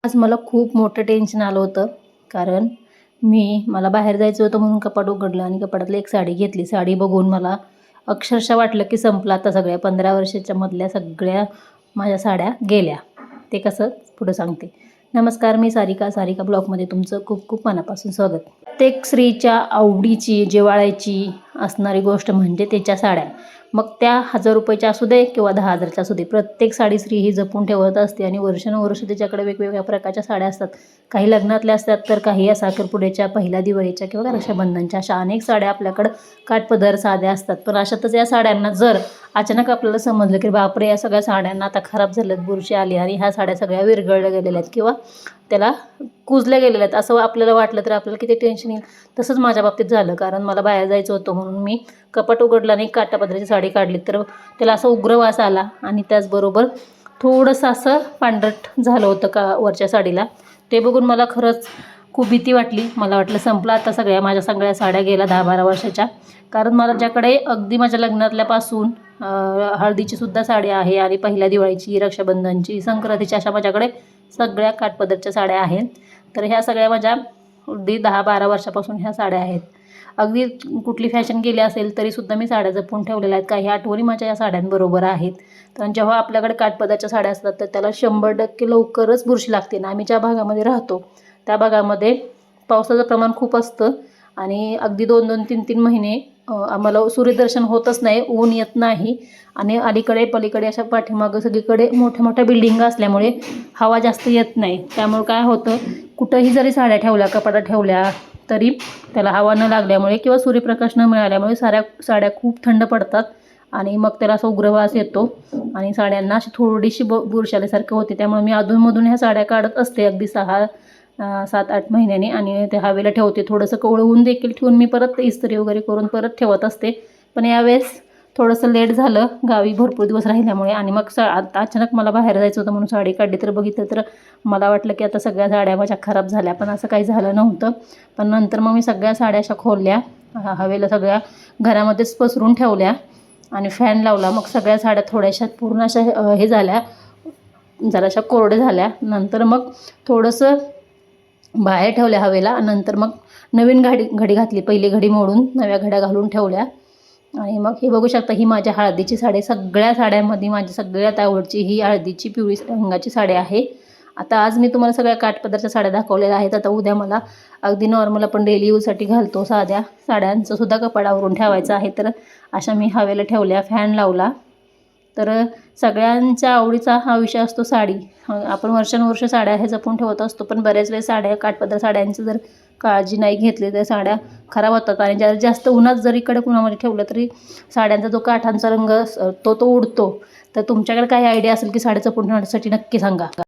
आज मला खूप मोठं टेन्शन आलं होतं. कारण मला बाहेर जायचं होतं म्हणून कपाट उघडलं आणि कपाटातली एक साडी घेतली. साडी बघून मला अक्षरशः वाटलं की संपलं आता सगळ्या 15 वर्षाच्या मधल्या सगळ्या माझ्या साड्या गेल्या. ते कसं पुढं सांगते. नमस्कार, मी सारिका ब्लॉगमध्ये तुमचं खूप खूप मनापासून स्वागत. प्रत्येक स्त्रीच्या आवडीची जिव्हाळ्याची असणारी गोष्ट म्हणजे त्याच्या साड्या. मग त्या 1000 रुपयाच्या असू दे किंवा 10,000च्या असू दे, प्रत्येक साडी स्त्री ही जपून ठेवत असते आणि वर्षानुवर्ष त्याच्याकडे वेगवेगळ्या प्रकारच्या साड्या असतात. काही लग्नातल्या असतात, तर काही साखरपुड्याच्या, पहिल्या दिवाळीच्या किंवा रक्षाबंधनच्या, अशा अनेक साड्या आपल्याकडं काठपदर साध्या असतात. पण अशातच या साड्यांना जर अचानक आपल्याला समजलं की बापरे, या सगळ्या साड्यांना आता खराब झाल्यात, बुरशी आली आणि ह्या साड्या सगळ्या विरघळल्या गेलेल्या आहेत किंवा त्याला कुजल्या गेलेल्या आहेत असं आपल्याला वाटलं, तर आपल्याला किती टेन्शन येईल. तसंच माझ्या बाबतीत झालं. कारण मला बाहेर जायचं होतं म्हणून मी कपाट उघडलं आणि काठापदराची साडी काढली, तर त्याला असा उग्र वास आला आणि त्याचबरोबर थोडंसं असं पांढरट झालं होतं का वरच्या साडीला. ते बघून मला खरंच खूप भीती वाटली. मला वाटलं संपलं आता, माझ्या सगळ्या साड्या गेल्या 10-12 वर्षाच्या. कारण मला ज्याकडे अगदी माझ्या लग्नातल्यापासून हळदीची सुद्धा साडी आहे आणि पहिल्या दिवाळीची, रक्षाबंधनची, संक्रांतीची, अशा माझ्याकडे सगळ्या काठपदरच्या साड्या आहेत. तर ह्या सगळ्या माझ्या अगदी 10-12 वर्षापासून ह्या साड्या आहेत. अगदी कुठली फॅशन गेली असेल तरीसुद्धा मी साड्या जपून ठेवलेल्या आहेत. काही आठवणी माझ्या या साड्यांबरोबर आहेत. कारण जेव्हा आपल्याकडे काठपदरच्या साड्या असतात तर त्याला 100% लवकरच बुरशी लागते ना. आम्ही ज्या भागामध्ये राहतो त्या भागामध्ये पावसाचं प्रमाण खूप असतं आणि अगदी 2-2, 3-3 महिने आम्हाला सूर्यदर्शन होतच नाही, ऊन येत नाही. आणि अलीकडे पलीकडे अशा पाठीमागं सगळीकडे मोठ्या मोठ्या बिल्डिंग असल्यामुळे हवा जास्त येत नाही. त्यामुळे काय होतं, कुठंही जरी साड्या ठेवल्या, कपाटात ठेवल्या, तरी त्याला हवा न लागल्यामुळे किंवा सूर्यप्रकाश न मिळाल्यामुळे साड्या खूप थंड पडतात आणि मग त्याला असा उग्र वास येतो आणि साड्यांना अशी थोडीशी बुरशी आल्यासारखं होते. त्यामुळे मी अधूनमधून ह्या साड्या काढत असते अगदी 6-7-8 महिन्यांनी आणि ते हवेला ठेवते. थोडंसं कोवळं ऊन देखील ठेवून मी परत इस्त्री वगैरे करून परत ठेवत असते. पण यावेळेस थोडंसं लेट झालं गावी भरपूर दिवस राहिल्यामुळे आणि मग आता अचानक मला बाहेर जायचं होतं म्हणून साडी काढली. तर बघितलं तर मला वाटलं की आता सगळ्या साड्या माझ्या खराब झाल्या, पण असं काही झालं नव्हतं. पण नंतर मग मी सगळ्या साड्या अशा खोलल्या, हवेला सगळ्या घरामध्येच पसरून ठेवल्या आणि फॅन लावला. मग सगळ्या साड्या थोड्याशा पूर्ण अशा हे झाल्या, जराशा कोरड्या झाल्या. नंतर मग थोडंसं बाहेर ठेवल्या हवेला. नंतर मग नवीन घडी घातली, पहिली घडी मोडून नव्या घड्या घालून ठेवल्या. आणि मग हे बघू शकता, ही माझ्या हळदीची साडी. सगळ्या साड्यांमध्ये माझी सगळ्यात आवडची ही हळदीची पिवळी रंगाची साडी आहे. आता आज मी तुम्हाला सगळ्या काठपदरच्या साड्या दाखवलेल्या आहेत. आता उद्या मला अगदी नॉर्मल आपण डेली यूजसाठी घालतो साध्या साड्यांचं सुद्धा कपाट आवरून ठेवायचं आहे. तर अशा मी हवेला ठेवल्या, फॅन लावला. तर सगळ्यांच्या आवडीचा हा विषय असतो साडी. आपण वर्षानुवर्ष साड्या हे जपून ठेवत असतो, पण बऱ्याच वेळेस साड्या, काठपदर साड्यांची जर काळजी नाही घेतली तर साड्या खराब होतात आणि जास्त उन्हात जरी कडक उन्हामध्ये ठेवलं तरी साड्यांचा जो काठांचा रंग तो उडतो. तर तुमच्याकडे काही आयडिया असेल की साड्या जपून ठेवण्यासाठी नक्की सांगा.